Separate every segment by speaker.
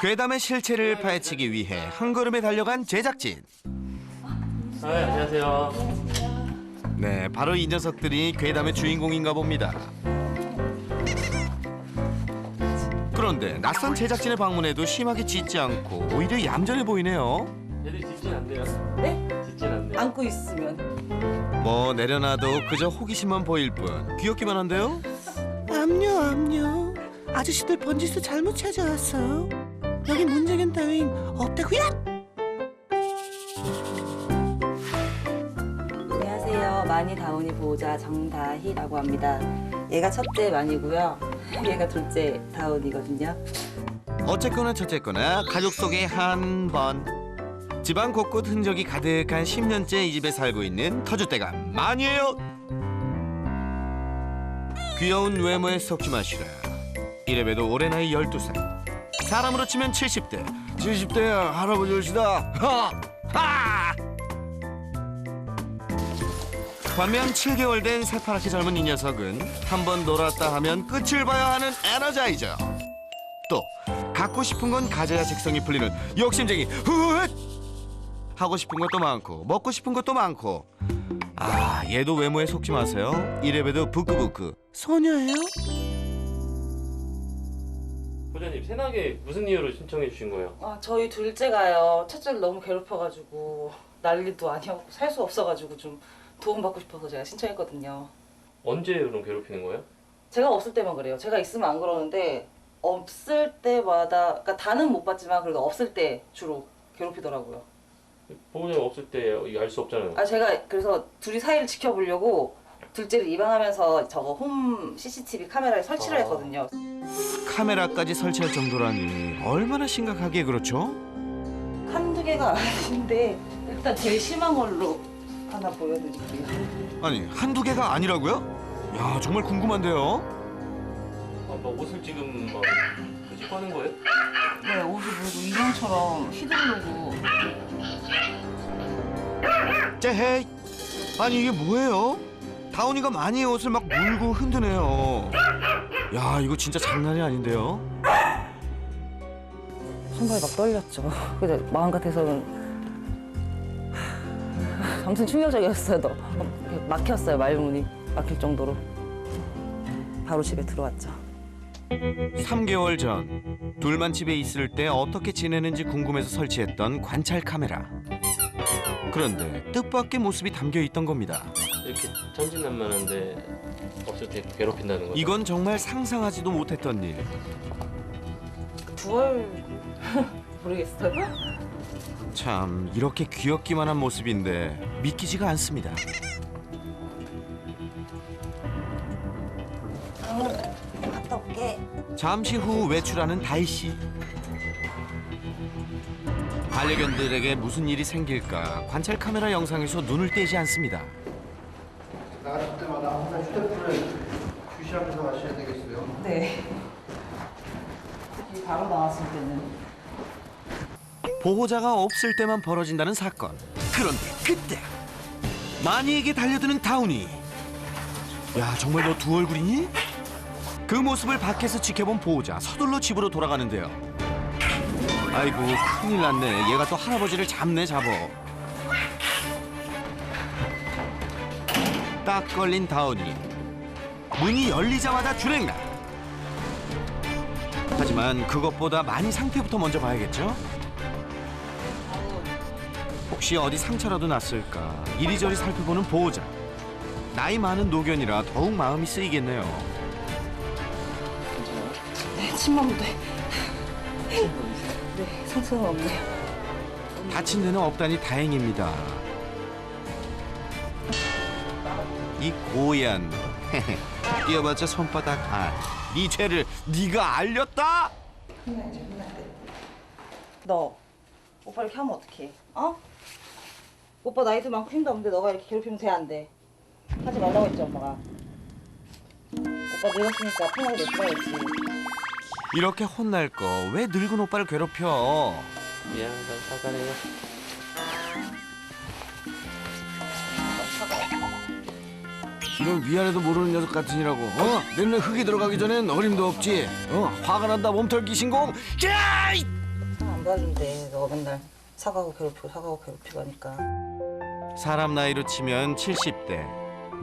Speaker 1: 괴담의 실체를 파헤치기 위해 한 걸음에 달려간 제작진.
Speaker 2: 안녕하세요.
Speaker 1: 네, 바로 이 녀석들이 괴담의 주인공인가 봅니다. 그런데 낯선 제작진의 방문에도 심하게 짖지 않고 오히려 얌전해 보이네요.
Speaker 2: 얘들 짖진 않네요.
Speaker 3: 네?
Speaker 2: 짖진 않네요.
Speaker 3: 안고 있으면.
Speaker 1: 뭐 내려놔도 그저 호기심만 보일 뿐 귀엽기만 한데요. 암요 암요, 아저씨들 번지수 잘못 찾아왔어요. 여기 문제견 따윈 없다고요?
Speaker 3: 안녕하세요. 마니 다운이 보호자 정다희라고 합니다. 얘가 첫째 마니고요. 얘가 둘째 다운이거든요.
Speaker 1: 어쨌거나 저쨌거나 가족 속에 한 번. 집안 곳곳 흔적이 가득한 10년째 이 집에 살고 있는 터줏대감 마니예요. 귀여운 외모에 속지 마시라. 이래봬도 올해 나이 12살. 사람으로 치면 70대. 70대 할아버지 오시다. 하! 반면 7개월 된 새파랗게 젊은 이 녀석은 한 번 놀았다 하면 끝을 봐야 하는 에너자이저. 또 갖고 싶은 건 가져야 직성이 풀리는 욕심쟁이. 훗! 하고 싶은 것도 많고 먹고 싶은 것도 많고. 아, 얘도 외모에 속지 마세요. 이래봬도 부끄부끄 소녀예요?
Speaker 2: 보자님, 새나게 무슨 이유로 신청해 주신 거예요?
Speaker 3: 저희 둘째가요. 첫째를 너무 괴롭혀가지고 난리도 아니었고 살 수 없어가지고 좀 도움받고 싶어서 제가 신청했거든요.
Speaker 2: 언제 그럼 괴롭히는 거예요?
Speaker 3: 제가 없을 때만 그래요. 제가 있으면 안 그러는데 없을 때마다, 그러니까 다는 못 봤지만 그래도 없을 때 주로 괴롭히더라고요.
Speaker 2: 보호자가 없을 때 이거 알 수 없잖아요.
Speaker 3: 제가 그래서 둘이 사이를 지켜보려고 둘째를 입양하면서 저거 홈 CCTV 카메라에 설치를 했거든요.
Speaker 1: 카메라까지 설치할 정도라니 얼마나 심각하게 그렇죠?
Speaker 3: 한두 개가 아닌데 일단 제일 심한 걸로 하나 보여드릴게요.
Speaker 1: 아니, 한두 개가 아니라고요? 야, 정말 궁금한데요?
Speaker 2: 막 옷을 지금 막 끄집고 하는 거예요?
Speaker 3: 네, 옷을 보고 인형처럼 휘두르고.
Speaker 1: 째헤이. 아니, 이게 뭐예요? 다운이가 많이 옷을 막 물고 흔드네요. 야, 이거 진짜 장난이 아닌데요?
Speaker 3: 손발이 막 떨렸죠. 근데 마음 같아서는 아무튼 충격적이었어요. 막혔어요. 말문이 막힐 정도로. 바로 집에 들어왔죠.
Speaker 1: 3개월 전 둘만 집에 있을 때 어떻게 지내는지 궁금해서 설치했던 관찰 카메라. 그런데 뜻밖의 모습이 담겨 있던 겁니다.
Speaker 2: 이렇게 천진난만한데 없을 때 괴롭힌다는 거죠?
Speaker 1: 이건 정말 상상하지도 못했던 일.
Speaker 3: 두월 모르겠어요.
Speaker 1: 참, 이렇게 귀엽기만 한 모습인데 믿기지가 않습니다.
Speaker 3: 갔다 올게.
Speaker 1: 잠시 후 외출하는 다희 씨. 반려견들에게 무슨 일이 생길까 관찰 카메라 영상에서 눈을 떼지 않습니다.
Speaker 4: 나가실 때마다 항상 휴대폰을 주시하면서 가셔야 되겠어요.
Speaker 3: 네. 특히 바로 나왔을 때는.
Speaker 1: 보호자가 없을 때만 벌어진다는 사건. 그런데 그때 마니에게 달려드는 다운이. 야, 정말 너 두 얼굴이니? 그 모습을 밖에서 지켜본 보호자 서둘러 집으로 돌아가는데요. 아이고, 큰일 났네. 얘가 또 할아버지를 잡네 잡어. 딱 걸린 다운이 문이 열리자마자 주랭랑. 하지만 그것보다 마니 상태부터 먼저 봐야겠죠? 혹시 어디 상처라도 났을까 이리저리 살펴보는 보호자. 나이 많은 노견이라 더욱 마음이 쓰이겠네요.
Speaker 3: 네, 침만 돼. 네, 상처는 없네요.
Speaker 1: 다친 데는 없다니 다행입니다. 이 고얀 뛰어봤자 손바닥 알. 네 죄를 네가 알렸다?
Speaker 3: 너 오빠 이렇게 하면 어떡해? 어? 오빠 나이도 많고 힘도 없는데 너가 이렇게 괴롭히면 돼, 안 돼? 하지 말라고 했지, 엄마가. 오빠 늙었으니까 편하게 냅둬야지.
Speaker 1: 이렇게 혼날 거 왜 늙은 오빠를 괴롭혀?
Speaker 2: 미안하다, 사과해요.
Speaker 1: 이런 위안해도 모르는 녀석 같으니라고. 내 눈에 흙이 들어가기 전엔 어림도 없지. 화가 난다 몸털기 신공. 야!
Speaker 3: 안 봐준대. 너가 맨날 사과하고 괴롭히고 하니까.
Speaker 1: 사람 나이로 치면 70대.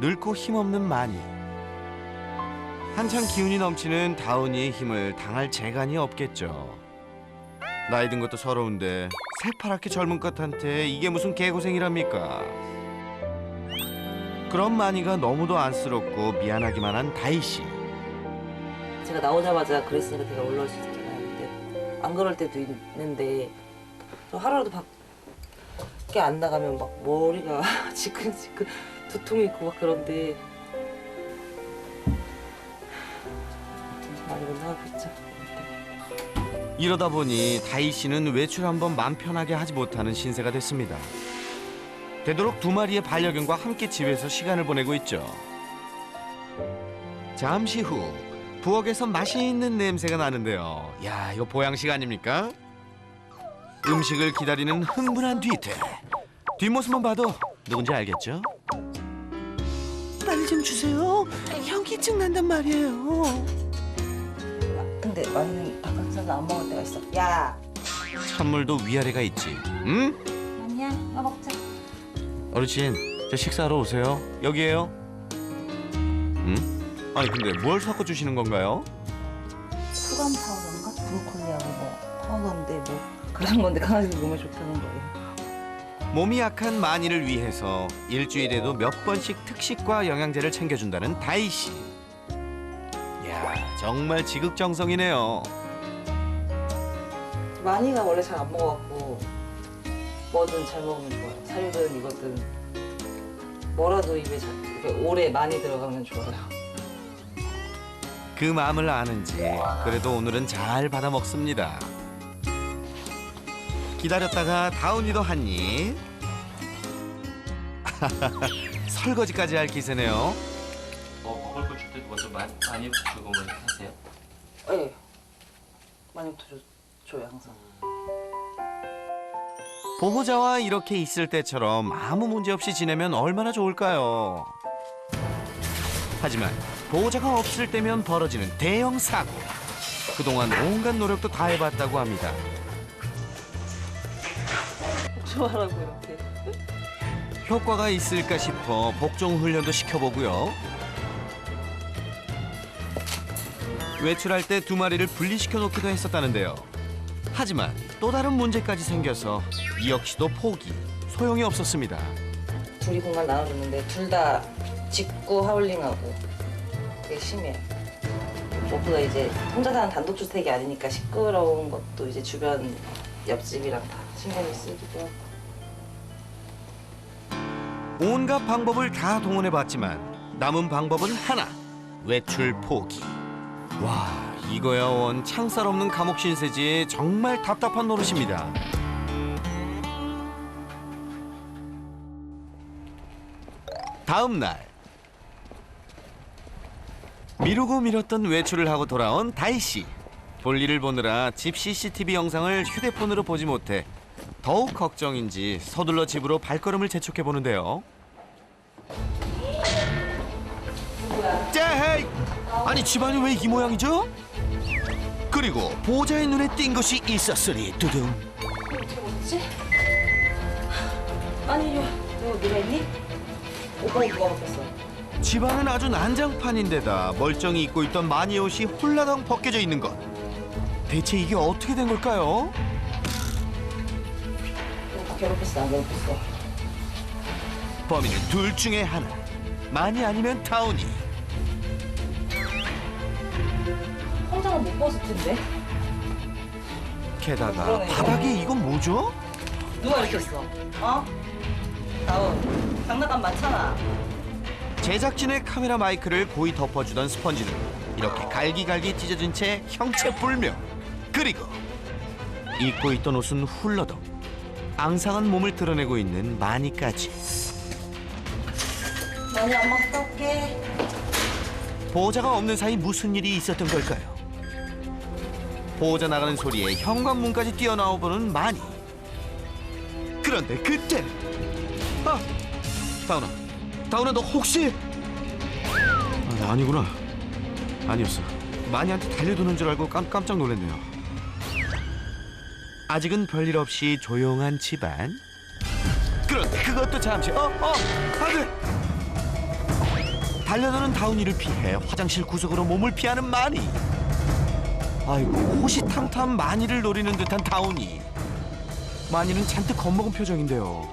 Speaker 1: 늙고 힘없는 마니. 한창 기운이 넘치는 다운이의 힘을 당할 재간이 없겠죠. 나이 든 것도 서러운데 새파랗게 젊은 것한테 이게 무슨 개고생이랍니까? 그런 마니가 너무도 안쓰럽고 미안하기만 한 다희 씨.
Speaker 3: 제가 나오자마자 그랬으니까 제가 올라올 수 있잖아요. 근데 안 그럴 때도 있는데 저 하루라도 밖에 안 나가면 막 머리가 지끈지끈 두통이 있고 막 그런데 많이 못 나가고 있죠.
Speaker 1: 이러다 보니 다희 씨는 외출 한번 맘 편하게 하지 못하는 신세가 됐습니다. 되도록 두 마리의 반려견과 함께 집에서 시간을 보내고 있죠. 잠시 후 부엌에서 맛있는 냄새가 나는데요. 야, 이거 보양식 아닙니까? 음식을 기다리는 흥분한 뒤태. 뒷모습만 봐도 누군지 알겠죠? 빨리 좀 주세요. 현기증 난단 말이에요.
Speaker 3: 근데 완전 닭가슴살도 안 먹을 때가 있어. 야,
Speaker 1: 찬물도 위아래가 있지. 응?
Speaker 3: 아니야, 나 먹자.
Speaker 1: 어르신, 저 식사하러 오세요. 여기에요. 응? 아니 근데 뭘 섞어 주시는 건가요?
Speaker 3: 수감 파우더인가? 브로콜리하고 뭐 파우더인데 뭐 그런 건데 강아지 몸에 좋다는 거예요.
Speaker 1: 몸이 약한 마니를 위해서 일주일에도 몇 번씩 특식과 영양제를 챙겨준다는 다희 씨. 이야, 정말 지극정성이네요.
Speaker 3: 마니가 원래 잘 안 먹어갖고 뭐든 잘 먹으면 좋아요. 사료든 이거든 뭐라도 입에 잘 이렇게 오래 많이 들어가면 좋아요.
Speaker 1: 그 마음을 아는지 그래도 오늘은 잘 받아 먹습니다. 기다렸다가 다운이도 한 입. 설거지까지 할 기세네요.
Speaker 2: 먹을 거 줄 때 먼저 많이 주고 먼저 하세요?
Speaker 3: 네, 많이부터 줘요 항상.
Speaker 1: 보호자와 이렇게 있을 때처럼 아무 문제 없이 지내면 얼마나 좋을까요? 하지만 보호자가 없을 때면 벌어지는 대형 사고. 그동안 온갖 노력도 다 해봤다고 합니다.
Speaker 3: 좋아라고 이렇게.
Speaker 1: 효과가 있을까 싶어 복종 훈련도 시켜보고요. 외출할 때 두 마리를 분리시켜 놓기도 했었다는데요. 하지만 또 다른 문제까지 생겨서 이 역시도 포기, 소용이 없었습니다.
Speaker 3: 둘이 공간 나눠줬는데 둘 다 직구 하울링하고 되게 심해요. 무엇보다 이제 혼자 사는 단독주택이 아니니까 시끄러운 것도 이제 주변 옆집이랑 다 신경이 쓰이기도 하고.
Speaker 1: 온갖 방법을 다 동원해봤지만 남은 방법은 하나, 외출 포기. 와, 이거야 원 창살 없는 감옥 신세지의 정말 답답한 노릇입니다. 다음 날 미루고 미뤘던 외출을 하고 돌아온 다희 씨. 볼일을 보느라 집 CCTV 영상을 휴대폰으로 보지 못해 더욱 걱정인지 서둘러 집으로 발걸음을 재촉해 보는데요. 째헤이! 아니 집안이 왜 이 모양이죠? 그리고 보호자의 눈에 띈 것이 있었으니 두둥.
Speaker 3: 어떻게 먹지? 아니 이거 네가 있니? 오빠가 누가 먹겠어?
Speaker 1: 집안은 아주 난장판인데다 멀쩡히 입고 있던 마니 옷이 홀라당 벗겨져 있는 것. 대체 이게 어떻게 된 걸까요?
Speaker 3: 오빠 괴롭혔어 안 괴롭혔어?
Speaker 1: 범인은 둘 중에 하나. 마니 아니면 다운이.
Speaker 3: 성장은 못 벗을 텐데.
Speaker 1: 게다가
Speaker 3: 그러네.
Speaker 1: 바닥에 이건 뭐죠?
Speaker 3: 누가 이렇게 했어? 어? 다운 장난감 많잖아.
Speaker 1: 제작진의 카메라 마이크를 고이 덮어주던 스펀지는 이렇게 갈기갈기 찢어진 채 형체불명. 그리고 입고 있던 옷은 훌러덩. 앙상한 몸을 드러내고 있는 마니까지.
Speaker 3: 많이 엄마 갔다 올게.
Speaker 1: 보호자가 없는 사이 무슨 일이 있었던 걸까요? 보호자 나가는 소리에 현관문까지 뛰어나오보는 마니. 그런데 그때 다운아 너 혹시 아니구나. 아니었어. 마니한테 달려드는 줄 알고 깜짝 놀랐네요. 아직은 별일 없이 조용한 집안. 그런데 그것도 잠시 안돼. 달려드는 다운이를 피해 화장실 구석으로 몸을 피하는 마니. 아이고, 호시탐탐 마니를 노리는 듯한 다운이. 마니는 잔뜩 겁먹은 표정인데요.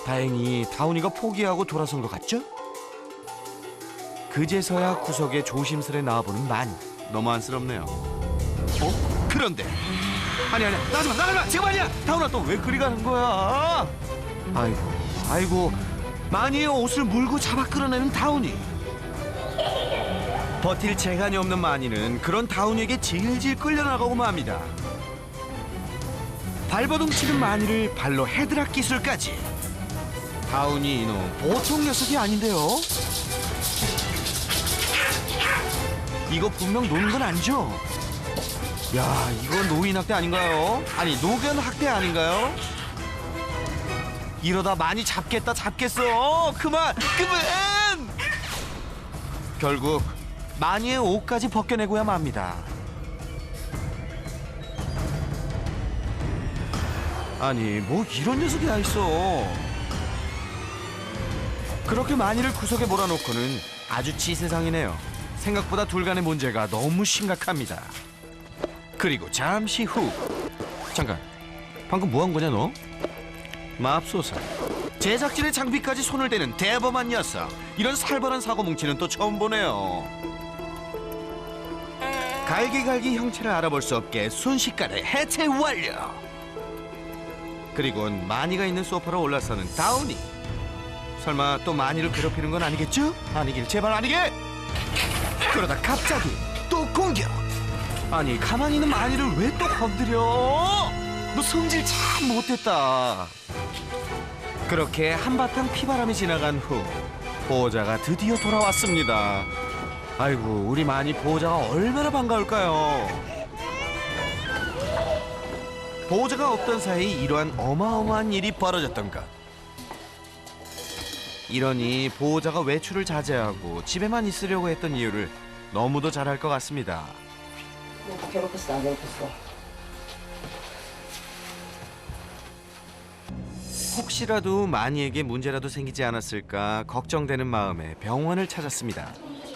Speaker 1: 다행히 다운이가 포기하고 돌아선 것 같죠? 그제서야 구석에 조심스레 나와보는 마니. 너무 안쓰럽네요. 그런데 아니 나가지마 지금 아니야. 다운아, 또 왜 그리 가는 거야? 아이고 마니의 옷을 물고 잡아 끌어내는 다운이. 버틸 재간이 없는 마니는 그런 다운이에게 질질 끌려나가고 맙니다. 발버둥 치는 마니를 발로 헤드락 기술까지. 다운이 이놈 보통 녀석이 아닌데요. 이거 분명 노는 건 아니죠? 야, 이거 노인 학대 아닌가요? 아니, 노견 학대 아닌가요? 이러다 많이 잡겠어. 그만. 결국 마니의 옷까지 벗겨내고야 맙니다. 아니, 뭐 이런 녀석이 다 있어. 그렇게 마니를 구석에 몰아놓고는 아주 치세상이네요. 생각보다 둘 간의 문제가 너무 심각합니다. 그리고 잠시 후. 잠깐, 방금 뭐 한 거냐 너? 맙소사, 제작진의 장비까지 손을 대는 대범한 녀석. 이런 살벌한 사고 뭉치는 또 처음 보네요. 갈기갈기 형체를 알아볼 수 없게 순식간에 해체 완료. 그리곤 마니가 있는 소파로 올라서는 다운이. 설마 또 마니를 괴롭히는 건 아니겠죠? 아니길 제발 아니게. 그러다 갑자기 또 공격. 아니, 가만히 있는 마니를 왜 또 건드려? 너 성질 참 못됐다. 그렇게 한바탕 피바람이 지나간 후 보호자가 드디어 돌아왔습니다. 아이고, 우리 마니 보호자가 얼마나 반가울까요? 보호자가 없던 사이 이러한 어마어마한 일이 벌어졌던 것. 이러니 보호자가 외출을 자제하고 집에만 있으려고 했던 이유를 너무도 잘 알 것 같습니다.
Speaker 3: 괴롭혔어, 안 괴롭혔어?
Speaker 1: 혹시라도 마니에게 문제라도 생기지 않았을까 걱정되는 마음에 병원을 찾았습니다.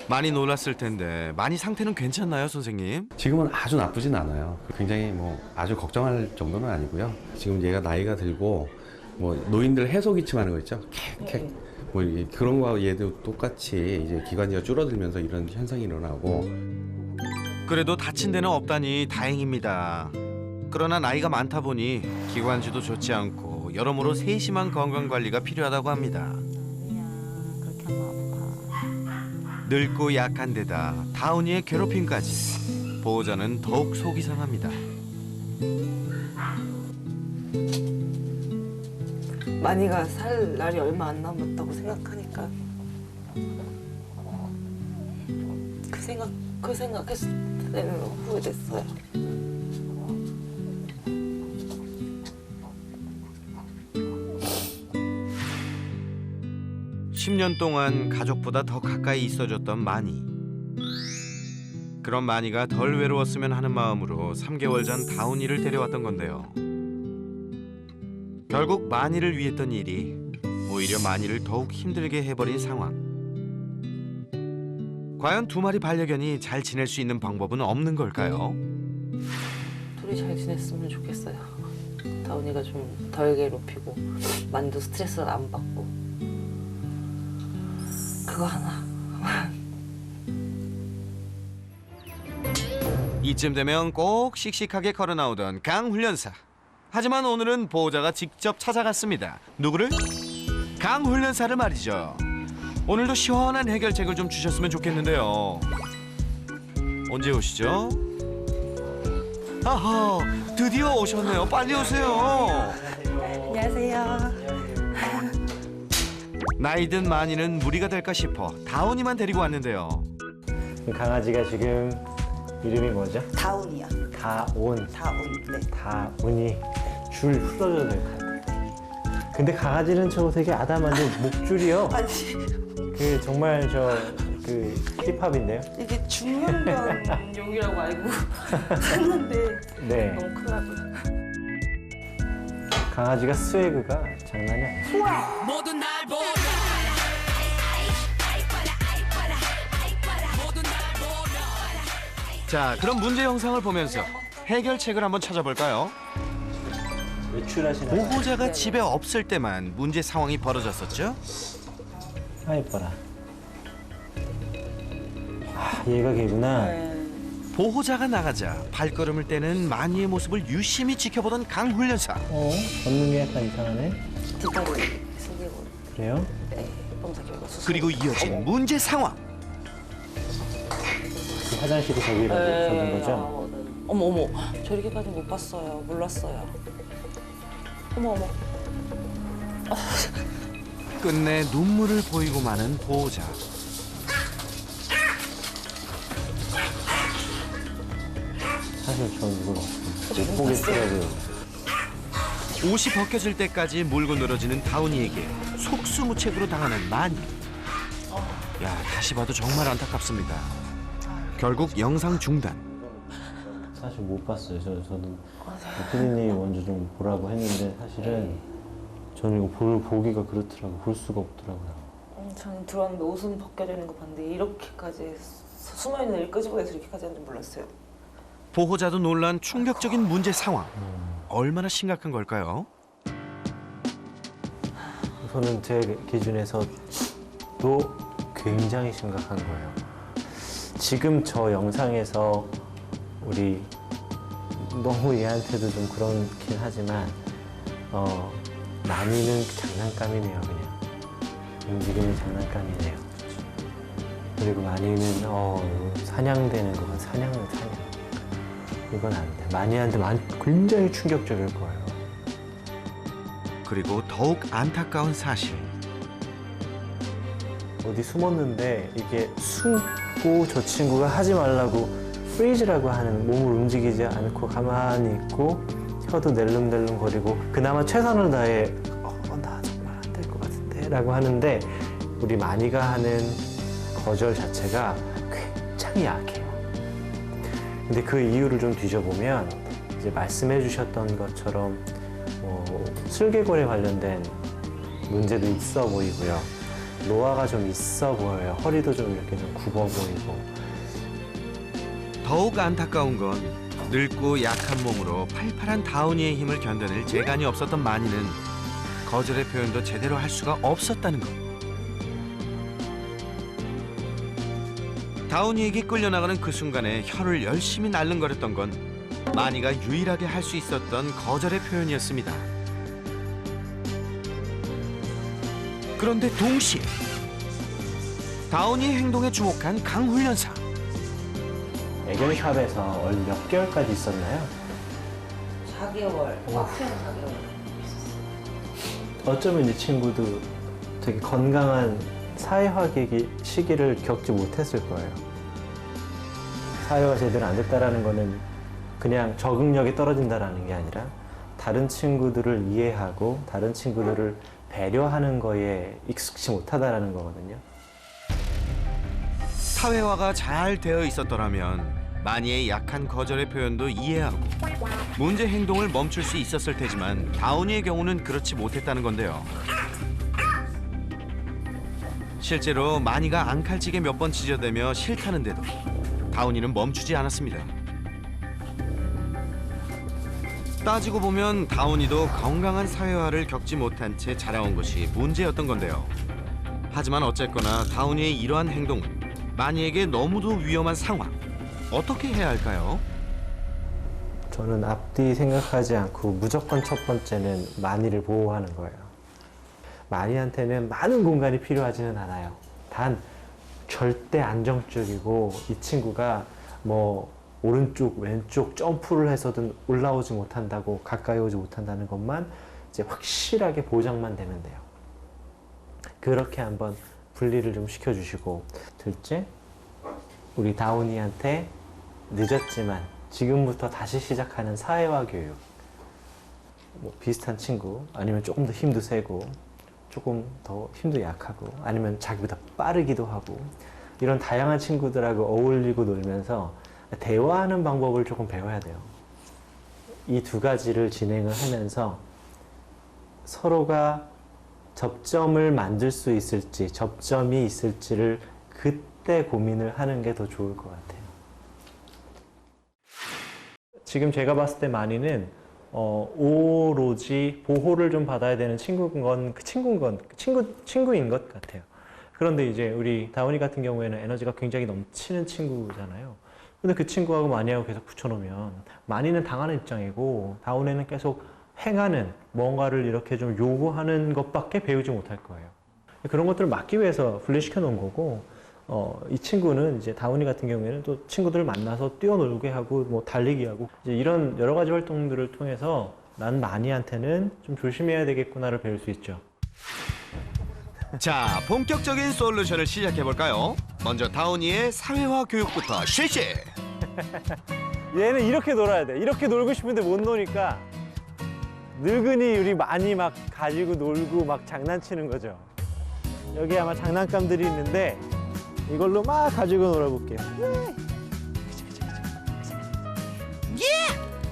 Speaker 1: 많이 놀랐을 텐데 마니 상태는 괜찮나요, 선생님?
Speaker 5: 지금은 아주 나쁘진 않아요. 굉장히 뭐 아주 걱정할 정도는 아니고요. 지금 얘가 나이가 들고 뭐 노인들 해소 기침하는 거 있죠? 캑캑. 뭐 그런 거와 얘도 똑같이 이제 기관지가 줄어들면서 이런 현상이 일어나고.
Speaker 1: 그래도 다친 데는 없다니 다행입니다. 그러나 나이가 많다 보니 기관지도 좋지 않고 여러모로 세심한 건강관리가 필요하다고 합니다.
Speaker 3: 그렇게 하면 아파.
Speaker 1: 늙고 약한 데다 다운이의 괴롭힘까지. 보호자는 더욱 속이 상합니다.
Speaker 6: 마니가 살 날이 얼마 안 남았다고 생각하니까 그 생각했을 때는 후회됐어요.
Speaker 1: (10년) 동안 가족보다 더 가까이 있어줬던 마니. 그런 마니가 덜 외로웠으면 하는 마음으로 3개월 전 다운이를 데려왔던 건데요. 결국 마니를 위했던 일이 오히려 마니를 더욱 힘들게 해버린 상황. 과연 두 마리 반려견이 잘 지낼 수 있는 방법은 없는 걸까요?
Speaker 6: 둘이 잘 지냈으면 좋겠어요. 다운이가 좀 덜 괴롭히고 마니도 스트레스를 안 받고 그거 하나.
Speaker 1: 이쯤 되면 꼭 씩씩하게 걸어 나오던 강 훈련사. 하지만 오늘은 보호자가 직접 찾아갔습니다. 누구를? 강 훈련사를 말이죠. 오늘도 시원한 해결책을 좀 주셨으면 좋겠는데요. 언제 오시죠? 아하, 드디어 오셨네요. 빨리 오세요.
Speaker 6: 안녕하세요.
Speaker 1: 나이든 마니는 무리가 될까 싶어 다운이만 데리고 왔는데요.
Speaker 7: 강아지가 지금 이름이 뭐죠?
Speaker 3: 다운이야.
Speaker 7: 다온.
Speaker 3: 다운. 네.
Speaker 7: 다온이 줄 풀어줘도 될 것 같아요. 근데 강아지는 저 되게 아담한데 목줄이요.
Speaker 3: 아니,
Speaker 7: 그 정말 그 힙합인데요.
Speaker 6: 이게 중형견 용이라고 알고 샀는데
Speaker 7: 네.
Speaker 6: 너무 크더라고요.
Speaker 7: 강아지가 스웨그가 장난이 아니에요.
Speaker 1: 자, 그럼 문제 영상을 보면서 해결책을 한번 찾아볼까요?
Speaker 7: 외출하시는
Speaker 1: 보호자가 집에 없을 때만 문제 상황이 벌어졌었죠?
Speaker 7: 아 예뻐라. 아 얘가 걔구나.
Speaker 1: 보호자가 나가자 발걸음을 떼는 마니의 모습을 유심히 지켜보던 강훈련사.
Speaker 7: 걷는 게 약간 이상하네.
Speaker 6: 뒷다리 슬개골.
Speaker 7: 그래요?
Speaker 6: 네, 검사 결과 수술.
Speaker 1: 그리고 이어진 문제 상황.
Speaker 7: 그 화장실이 저기라고 적은 거죠?
Speaker 6: 네. 어머 어머, 저 이렇게까지 못 봤어요. 몰랐어요. 어머 어머.
Speaker 1: 끝내 눈물을 보이고 마는 보호자.
Speaker 7: 사실 전 이거 못 보겠더라고요.
Speaker 1: 옷이 벗겨질 때까지 물고 늘어지는 다운이에게 속수무책으로 당하는 마니. 야, 다시 봐도 정말 안타깝습니다. 결국 영상 중단.
Speaker 7: 사실 못 봤어요. 저는 피디님이 먼저 좀 보라고 했는데 사실은 저는 이거 보기가 그렇더라고요. 볼 수가 없더라고요.
Speaker 6: 저는 들어왔는데 옷은 벗겨져 있는 거 봤는데 이렇게까지 숨어있는 애를 끄집어내서 이렇게까지 하는 줄 몰랐어요.
Speaker 1: 보호자도 놀란 충격적인 문제 상황. 얼마나 심각한 걸까요?
Speaker 7: 우선은 제 기준에서도 굉장히 심각한 거예요. 지금 저 영상에서 우리 너무 얘한테도 좀 그렇긴 하지만 마니는 장난감이네요. 그냥 움직임이 장난감이네요. 그리고 마니는 사냥되는 거건 사냥. 이건 안 돼. 마니한테 굉장히 충격적일 거예요.
Speaker 1: 그리고 더욱 안타까운 사실.
Speaker 7: 어디 숨었는데 이게 숨고 저 친구가 하지 말라고 프리즈라고 하는, 몸을 움직이지 않고 가만히 있고 혀도 낼름낼름 거리고 그나마 최선을 다해 나 정말 안 될 것 같은데 라고 하는데 우리 마니가 하는 거절 자체가 굉장히 약해요. 근데 그 이유를 좀 뒤져보면 이제 말씀해 주셨던 것처럼 슬개골에 관련된 문제도 있어 보이고요. 노화가 좀 있어 보여요. 허리도 좀 이렇게 좀 굽어 보이고.
Speaker 1: 더욱 안타까운 건 늙고 약한 몸으로 팔팔한 다운이의 힘을 견뎌낼 재간이 없었던 마니는 거절의 표현도 제대로 할 수가 없었다는 것. 다운이에게 끌려나가는 그 순간에 혀를 열심히 날름거렸던 건 마니가 유일하게 할 수 있었던 거절의 표현이었습니다. 그런데 동시에 다운이의 행동에 주목한 강훈련사.
Speaker 7: 애견샵에서 몇 개월까지 있었나요?
Speaker 3: 4개월. 꽉 채운 4개월.
Speaker 7: 어쩌면 이 친구도 되게 건강한 사회화 시기를 겪지 못했을 거예요. 사회화 제대로 안 됐다라는 거는 그냥 적응력이 떨어진다라는 게 아니라 다른 친구들을 이해하고 다른 친구들을 배려하는 거에 익숙치 못하다라는 거거든요.
Speaker 1: 사회화가 잘 되어 있었더라면 마니의 약한 거절의 표현도 이해하고 문제 행동을 멈출 수 있었을 테지만 다운이의 경우는 그렇지 못했다는 건데요. 실제로 마니가 앙칼찌게 몇 번 찢어대며 싫다는데도 다운이는 멈추지 않았습니다. 따지고 보면 다운이도 건강한 사회화를 겪지 못한 채 자라온 것이 문제였던 건데요. 하지만 어쨌거나 다운이의 이러한 행동은 마니에게 너무도 위험한 상황. 어떻게 해야 할까요?
Speaker 7: 저는 앞뒤 생각하지 않고 무조건 첫 번째는 마니를 보호하는 거예요. 마니한테는 많은 공간이 필요하지는 않아요. 단 절대 안정적이고 이 친구가 오른쪽 왼쪽 점프를 해서든 올라오지 못한다고, 가까이 오지 못한다는 것만 이제 확실하게 보장만 되면 돼요. 그렇게 한번 분리를 좀 시켜주시고, 둘째, 우리 다운이한테 늦었지만 지금부터 다시 시작하는 사회화 교육. 비슷한 친구, 아니면 조금 더 힘도 세고 조금 더 힘도 약하고, 아니면 자기보다 빠르기도 하고, 이런 다양한 친구들하고 어울리고 놀면서 대화하는 방법을 조금 배워야 돼요. 이 두 가지를 진행을 하면서 서로가 접점을 만들 수 있을지, 접점이 있을지를 그때 고민을 하는 게 더 좋을 것 같아요. 지금 제가 봤을 때 마니는 오로지 보호를 좀 받아야 되는 친구인 것 같아요. 그런데 이제 우리 다운이 같은 경우에는 에너지가 굉장히 넘치는 친구잖아요. 근데 그 친구하고 마니하고 계속 붙여놓으면 마니는 당하는 입장이고 다운에는 계속 행하는 뭔가를 이렇게 좀 요구하는 것밖에 배우지 못할 거예요. 그런 것들을 막기 위해서 분리시켜 놓은 거고, 이 친구는 이제 다운이 같은 경우에는 또 친구들을 만나서 뛰어놀게 하고 뭐 달리기 하고 이제 이런 여러 가지 활동들을 통해서 난 마니한테는 좀 조심해야 되겠구나를 배울 수 있죠.
Speaker 1: 자, 본격적인 솔루션을 시작해볼까요? 먼저 다운이의 사회화 교육부터 실시!
Speaker 7: 얘는 이렇게 놀아야 돼. 이렇게 놀고 싶은데 못 노니까 늙은이 우리 많이 막 가지고 놀고 막 장난치는 거죠. 여기 아마 장난감들이 있는데 이걸로 막 가지고 놀아볼게요.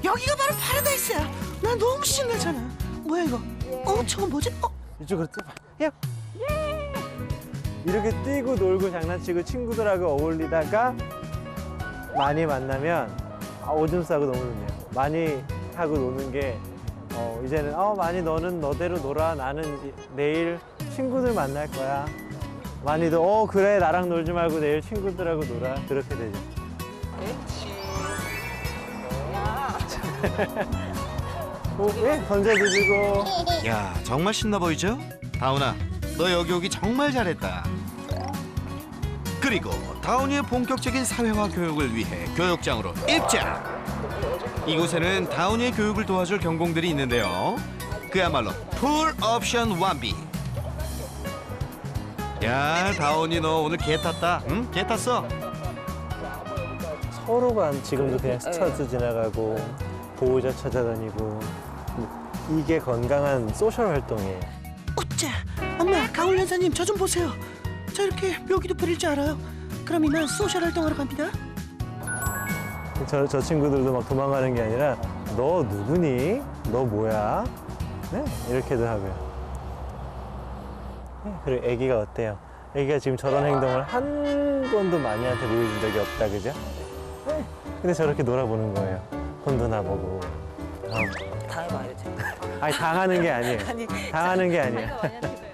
Speaker 8: 여기가 바로 파라다이스야. 나 너무 신나잖아. 뭐야 이거? 저건 뭐지?
Speaker 7: 이쪽으로 뛰어봐. 야. 이렇게 뛰고 놀고 장난치고 친구들하고 어울리다가 많이 만나면 오줌 싸고 너무 좋네요. 많이 하고 노는 게 이제는 많이 너는 너대로 놀아. 나는 내일 친구들 만날 거야. 많이도 그래 나랑 놀지 말고 내일 친구들하고 놀아. 그렇게 되죠. 던져도 주고.
Speaker 1: 야, 정말 신나 보이죠? 다운아, 너 여기 오기 정말 잘했다. 그리고 다운이의 본격적인 사회화 교육을 위해 교육장으로 입장! 이곳에는 다운이의 교육을 도와줄 경공들이 있는데요. 그야말로 풀 옵션 완비. 야, 다운이 너 오늘 개 탔다. 응? 개 탔어.
Speaker 7: 서로가 지금도 그냥 스쳐서 지나가고 보호자 찾아다니고 이게 건강한 소셜 활동이에요.
Speaker 8: 어째? 엄마, 강훈 연사님 저 좀 보세요. 저 이렇게 묘기도 부릴 줄 알아요. 그럼 이만 소셜 활동하러 갑니다.
Speaker 7: 저 친구들도 막 도망가는 게 아니라 너 누구니? 너 뭐야? 네, 이렇게도 하고요. 네, 그리고 애기가 어때요? 애기가 지금 저런 행동을 한 번도 마니한테 보여준 적이 없다, 그죠? 네. 근데 저렇게 놀아보는 거예요. 혼도 나보고.
Speaker 6: 당해봐야지.
Speaker 7: 아니, 당하는 게 아니에요. 당하는 게 아니에요.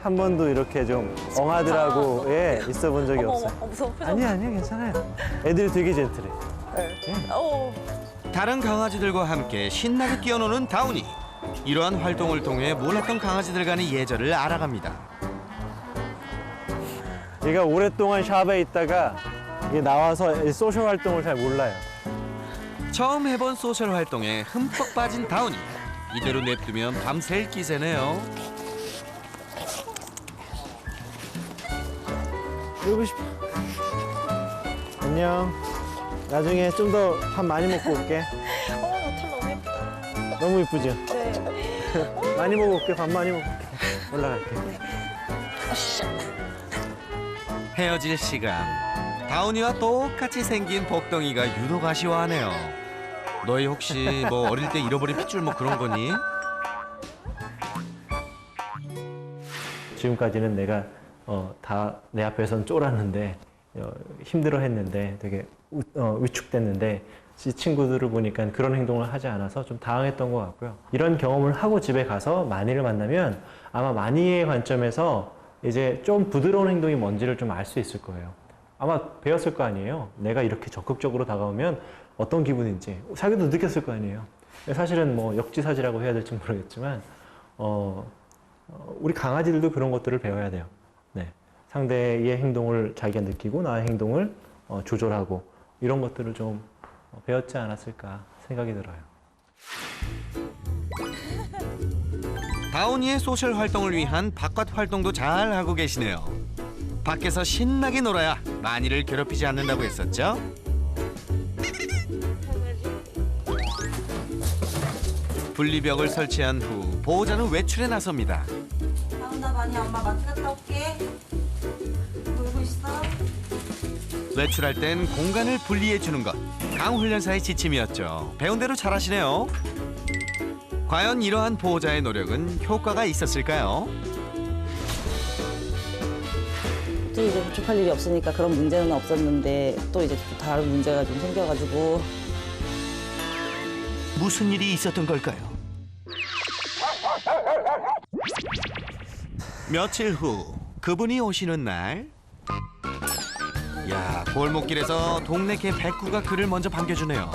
Speaker 7: 한 번도 이렇게 좀 엉아들하고 있어 본 적이 없어요.
Speaker 6: 무서워.
Speaker 7: 아니야, 괜찮아요. 애들이 되게 젠틀해.
Speaker 1: 다른 강아지들과 함께 신나게 뛰어노는 다운이. 이러한 활동을 통해 몰랐던 강아지들 간의 예절을 알아갑니다.
Speaker 7: 얘가 오랫동안 샵에 있다가 이게 나와서 이 소셜 활동을 잘 몰라요.
Speaker 1: 처음 해본 소셜 활동에 흠뻑 빠진 다운이. 이대로 냅두면 밤샐 기세네요.
Speaker 7: 놀고 싶어. 안녕. 나중에 좀 더 밥 많이 먹고 올게.
Speaker 6: 나털 너무 예쁘다.
Speaker 7: 너무 이쁘죠?
Speaker 6: 네.
Speaker 7: 많이 먹고 올게. 밥 많이 먹고 올게. 올라갈게.
Speaker 1: 헤어질 시간. 다운이와 똑같이 생긴 복덩이가 유독 아쉬워하네요. 너희 혹시 뭐 어릴 때 잃어버린 핏줄 뭐 그런 거니?
Speaker 7: 지금까지는 내가 다 내 앞에선 쫄았는데 힘들어했는데 되게 위축됐는데 이 친구들을 보니까 그런 행동을 하지 않아서 좀 당황했던 것 같고요. 이런 경험을 하고 집에 가서 마니를 만나면 아마 마니의 관점에서 이제 좀 부드러운 행동이 뭔지를 좀 알 수 있을 거예요. 아마 배웠을 거 아니에요. 내가 이렇게 적극적으로 다가오면 어떤 기분인지 자기도 느꼈을 거 아니에요. 사실은 뭐 역지사지라고 해야 될지 모르겠지만 우리 강아지들도 그런 것들을 배워야 돼요. 네. 상대의 행동을 자기가 느끼고 나의 행동을 조절하고 이런 것들을 좀 배웠지 않았을까 생각이 들어요.
Speaker 1: 다운이의 소셜 활동을 위한 바깥 활동도 잘 하고 계시네요. 밖에서 신나게 놀아야 마니를 괴롭히지 않는다고 했었죠? 분리벽을 설치한 후 보호자는 외출에 나섭니다.
Speaker 3: 다운아, 많이 엄마 마트 갔다 올게. 놀고 있어.
Speaker 1: 외출할 땐 공간을 분리해 주는 것. 강훈련사의 지침이었죠. 배운 대로 잘하시네요. 과연 이러한 보호자의 노력은 효과가 있었을까요?
Speaker 3: 또 이제 부축할 일이 없으니까 그런 문제는 없었는데 또 이제 또 다른 문제가 좀 생겨가지고
Speaker 8: 무슨 일이 있었던 걸까요?
Speaker 1: 며칠 후 그분이 오시는 날, 야, 골목길에서 동네 개 백구가 그를 먼저 반겨주네요.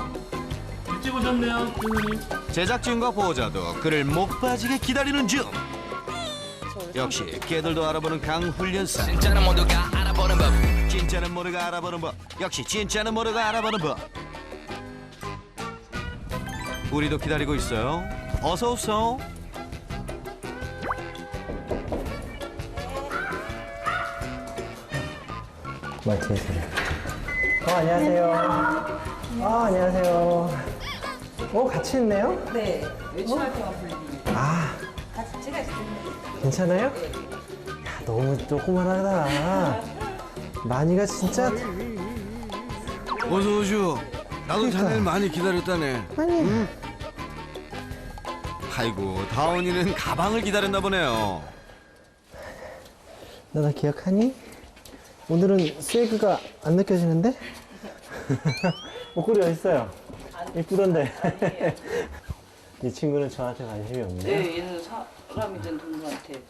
Speaker 2: 일찍 오셨네요, 선생님.
Speaker 1: 제작진과 보호자도 그를 목 빠지게 기다리는 중. 역시 개들도 알아보는 강훈련사. 진짜는 모두가 알아보는 법. 진짜는 모두가 알아보는 법. 역시 진짜는 모두가 알아보는 법. 우리도 기다리고 있어요. 어서 오소.
Speaker 7: 말티에서요. 안녕하세요. 안녕하세요. 같이 있네요?
Speaker 3: 네 외출할 때만 불리니 같이 제가 있을 때
Speaker 7: 괜찮아요? 야, 너무 조그만하다. 마니가 진짜.
Speaker 1: 어서 오시오. 나도 자네를 많이 기다렸다네.
Speaker 7: 아니.
Speaker 1: 아이고, 다운이는 가방을 기다렸나 보네요.
Speaker 7: 너 나 기억하니? 오늘은 스웨그가 안 느껴지는데? 목걸이 어딨어요? 이쁘던데. 이 친구는 저한테 관심이 없네요.
Speaker 3: 네 얘는 사람이 된 동물한테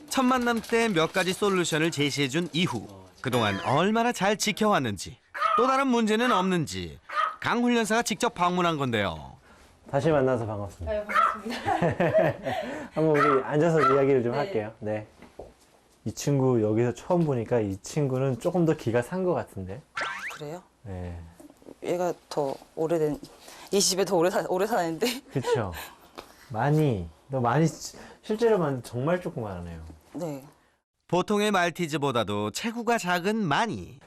Speaker 1: 첫 만남 때 몇 가지 솔루션을 제시해준 이후 그동안 얼마나 잘 지켜왔는지, 또 다른 문제는 없는지 강훈련사가 직접 방문한 건데요.
Speaker 7: 다시 만나서 반갑습니다. 네, 반갑습니다. 한번 우리 앉아서 이야기를 좀 할게요. 네. 이 친구 여기서 처음 보니까 이 친구는 조금 더 기가 산 것 같은데.
Speaker 3: 그래요?
Speaker 7: 네.
Speaker 3: 얘가 더 오래된 이 집에 더 오래 사는데
Speaker 7: 그렇죠. 너 많이 실제로 만 정말 조그만하네요.
Speaker 3: 네
Speaker 1: 보통의 말티즈보다도 체구가 작은 마니.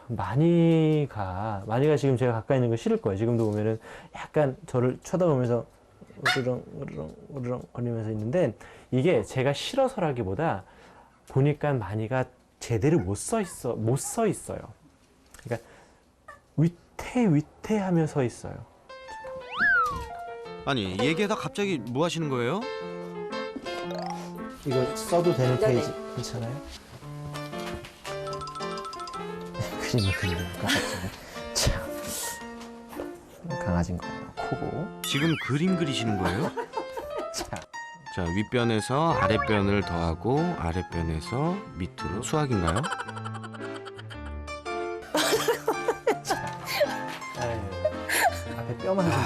Speaker 7: 마니가 지금 제가 가까이 있는 거 싫을 거예요. 지금도 보면은 약간 저를 쳐다보면서 으르렁 거리면서 있는데, 이게 제가 싫어서라기보다 보니까 마니가 제대로 못 서 있어요. 그러니까 위태하며 서 있어요.
Speaker 1: 아니, 얘기하다 갑자기 뭐 하시는 거예요?
Speaker 7: 이거 써도 되는
Speaker 3: 네네.
Speaker 7: 페이지 괜찮아요? 그림을 그리는 것 같은데. 참 강아지인 거예요. 코고.
Speaker 1: 지금 그림 그리시는 거예요?
Speaker 7: 자,
Speaker 1: 자, 윗변에서 아랫변을 더하고 아랫변에서 밑으로 수학인가요?
Speaker 7: 앞에 뼈만 좀.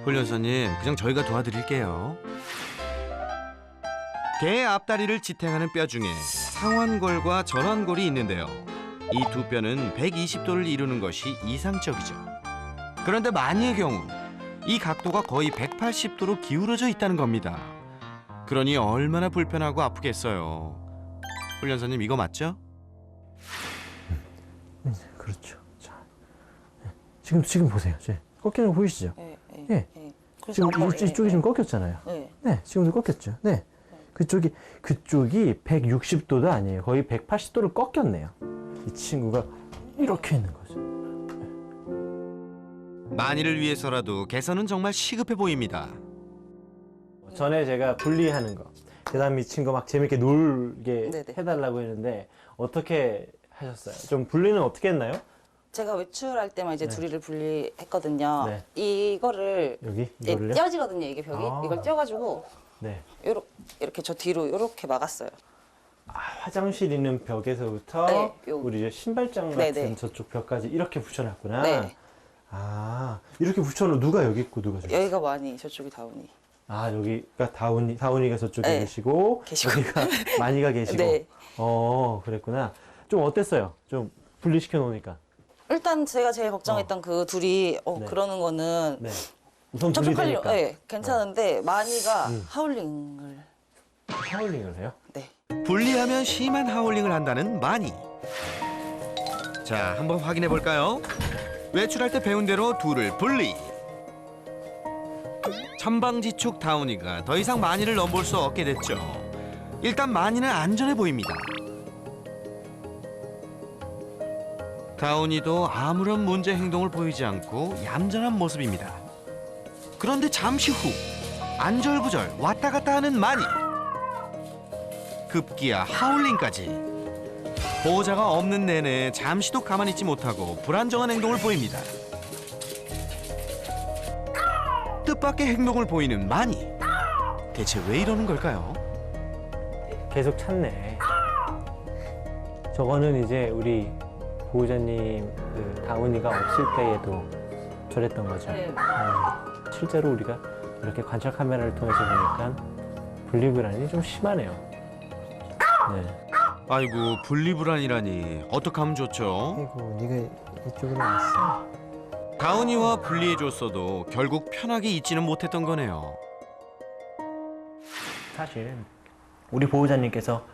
Speaker 1: 훈련사님, 그냥 저희가 도와드릴게요. 개 앞다리를 지탱하는 뼈 중에 상완골과 전완골이 있는데요. 이 두 뼈는 120도를 이루는 것이 이상적이죠. 그런데 마니의 경우 이 각도가 거의 180도로 기울어져 있다는 겁니다. 그러니 얼마나 불편하고 아프겠어요. 훈련사님, 이거 맞죠?
Speaker 7: 그렇죠. 자, 지금 보세요. 꺾이는 거 보이시죠? 예. 지금 이쪽이 좀 꺾였잖아요. 네, 지금도 꺾였죠. 네. 그쪽이 160도도 아니에요. 거의 180도를 꺾였네요. 이 친구가 이렇게 있는 거죠.
Speaker 1: 마니를 위해서라도 개선은 정말 시급해 보입니다.
Speaker 7: 전에 제가 분리하는 거, 그다음에 이 친구 막 재밌게 놀게
Speaker 3: 네네.
Speaker 7: 해달라고 했는데 어떻게 하셨어요? 좀 분리는 어떻게 했나요?
Speaker 3: 제가 외출할 때만 이제
Speaker 7: 네.
Speaker 3: 둘이를 분리했거든요.
Speaker 7: 네.
Speaker 3: 이거를
Speaker 7: 이거를요?
Speaker 3: 떼어지거든요. 이게 벽이
Speaker 7: 아.
Speaker 3: 이걸 떼어가지고
Speaker 7: 네.
Speaker 3: 이렇게 저 뒤로 이렇게 막았어요.
Speaker 7: 화장실 있는 벽에서부터
Speaker 3: 네, 요.
Speaker 7: 우리 이제 신발장
Speaker 3: 네,
Speaker 7: 같은
Speaker 3: 네.
Speaker 7: 저쪽 벽까지 이렇게 붙여놨구나.
Speaker 3: 네.
Speaker 7: 이렇게 붙여놓은 누가 여기 있고 누가 저기?
Speaker 3: 여기가 많이 저쪽이 다운이.
Speaker 7: 여기가 다운이가 저쪽에
Speaker 3: 네.
Speaker 7: 계시고 여기가 마니가 계시고.
Speaker 3: 네.
Speaker 7: 그랬구나. 좀 어땠어요? 좀 분리시켜 놓으니까.
Speaker 3: 일단 제가 제일 걱정했던 그 둘이
Speaker 7: 네.
Speaker 3: 그러는 거는
Speaker 7: 네. 우선
Speaker 3: 접촉하려고
Speaker 7: 분리되니까.
Speaker 3: 괜찮은데 마니가
Speaker 7: 음.
Speaker 3: 하울링을
Speaker 7: 하울링을 해요?
Speaker 3: 네.
Speaker 1: 분리하면 심한 하울링을 한다는 마니. 자, 한번 확인해 볼까요? 외출할 때 배운 대로 둘을 분리. 천방지축 다운이가 더 이상 마니를 넘볼 수 없게 됐죠. 일단 마니는 안전해 보입니다. 다운이도 아무런 문제 행동을 보이지 않고 얌전한 모습입니다. 그런데 잠시 후 안절부절 왔다 갔다 하는 마니. 급기야 하울링까지. 보호자가 없는 내내 잠시도 가만히 있지 못하고 불안정한 행동을 보입니다. 뜻밖의 행동을 보이는 마니. 대체 왜 이러는 걸까요?
Speaker 7: 계속 찾네. 저거는 이제 우리 보호자님 그 다운이가 없을 때에도 저랬던 거죠.
Speaker 3: 네.
Speaker 7: 실제로 우리가 이렇게 관찰 카메라를 통해서 보니까 분리불안이 좀 심하네요. 네.
Speaker 1: 아이고 분리불안이라니 어떡하면 좋죠?
Speaker 7: 아이고, 네가 이쪽으로 왔어.
Speaker 1: 다운이와 분리해줬어도 결국 편하게 있지는 못했던 거네요.
Speaker 7: 사실 우리 보호자님께서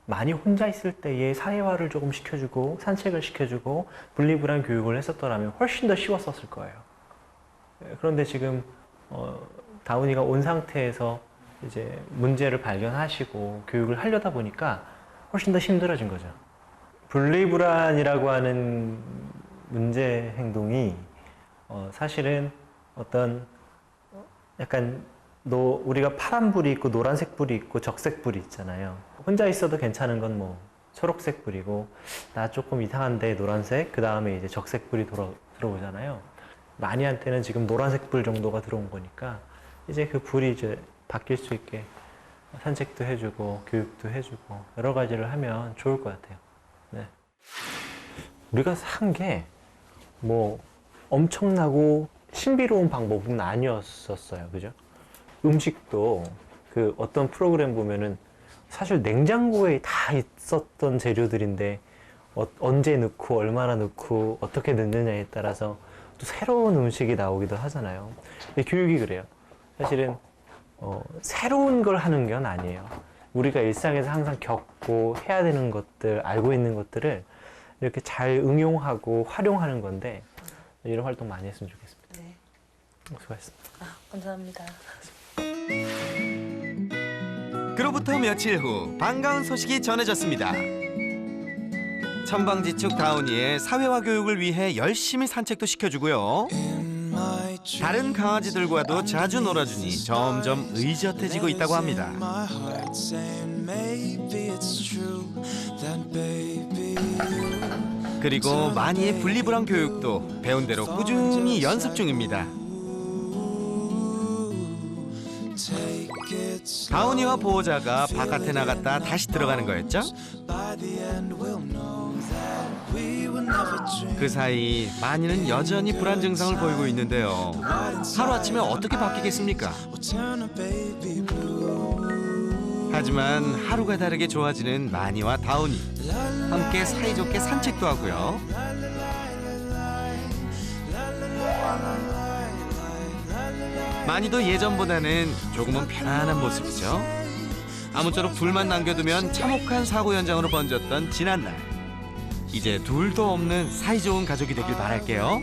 Speaker 7: 많이 혼자 있을 때에 사회화를 조금 시켜주고 산책을 시켜주고 분리불안 교육을 했었더라면 훨씬 더 쉬웠었을 거예요. 그런데 지금 다운이가 온 상태에서 이제 문제를 발견하시고 교육을 하려다 보니까 훨씬 더 힘들어진 거죠. 분리불안이라고 하는 문제 행동이 사실은 어떤 약간 우리가 파란 불이 있고 노란색 불이 있고 적색 불이 있잖아요. 혼자 있어도 괜찮은 건 뭐 초록색 불이고 나 조금 이상한데 노란색, 그 다음에 이제 적색 불이 들어오잖아요. 마니한테는 지금 노란색 불 정도가 들어온 거니까 이제 그 불이 이제 바뀔 수 있게 산책도 해주고 교육도 해주고 여러 가지를 하면 좋을 것 같아요. 네. 우리가 산 게 뭐 엄청나고 신비로운 방법은 아니었었어요. 그죠? 음식도 그 어떤 프로그램 보면은 사실 냉장고에 다 있었던 재료들인데 언제 넣고 얼마나 넣고 어떻게 넣느냐에 따라서 또 새로운 음식이 나오기도 하잖아요. 근데 교육이 그래요. 사실은 새로운 걸 하는 건 아니에요. 우리가 일상에서 항상 겪고 해야 되는 것들, 알고 있는 것들을 이렇게 잘 응용하고 활용하는 건데 이런 활동 많이 했으면 좋겠습니다.
Speaker 6: 네.
Speaker 7: 수고하셨습니다.
Speaker 6: 감사합니다.
Speaker 1: 그로부터 며칠 후 반가운 소식이 전해졌습니다. 천방지축 다운이의 사회화 교육을 위해 열심히 산책도 시켜주고요. 다른 강아지들과도 자주 놀아주니 점점 의젓해지고 있다고 합니다. 그리고 마니의 분리불안 교육도 배운 대로 꾸준히 연습 중입니다. 다운이와 보호자가 바깥에 나갔다 다시 들어가는 거였죠? 그 사이 마니는 여전히 불안 증상을 보이고 있는데요. 하루아침에 어떻게 바뀌겠습니까? 하지만 하루가 다르게 좋아지는 마니와 다운이. 함께 사이좋게 산책도 하고요. 마니도 예전보다는 조금은 편안한 모습이죠. 아무쪼록 둘만 남겨두면 참혹한 사고 현장으로 번졌던 지난날. 이제 둘도 없는 사이좋은 가족이 되길 바랄게요.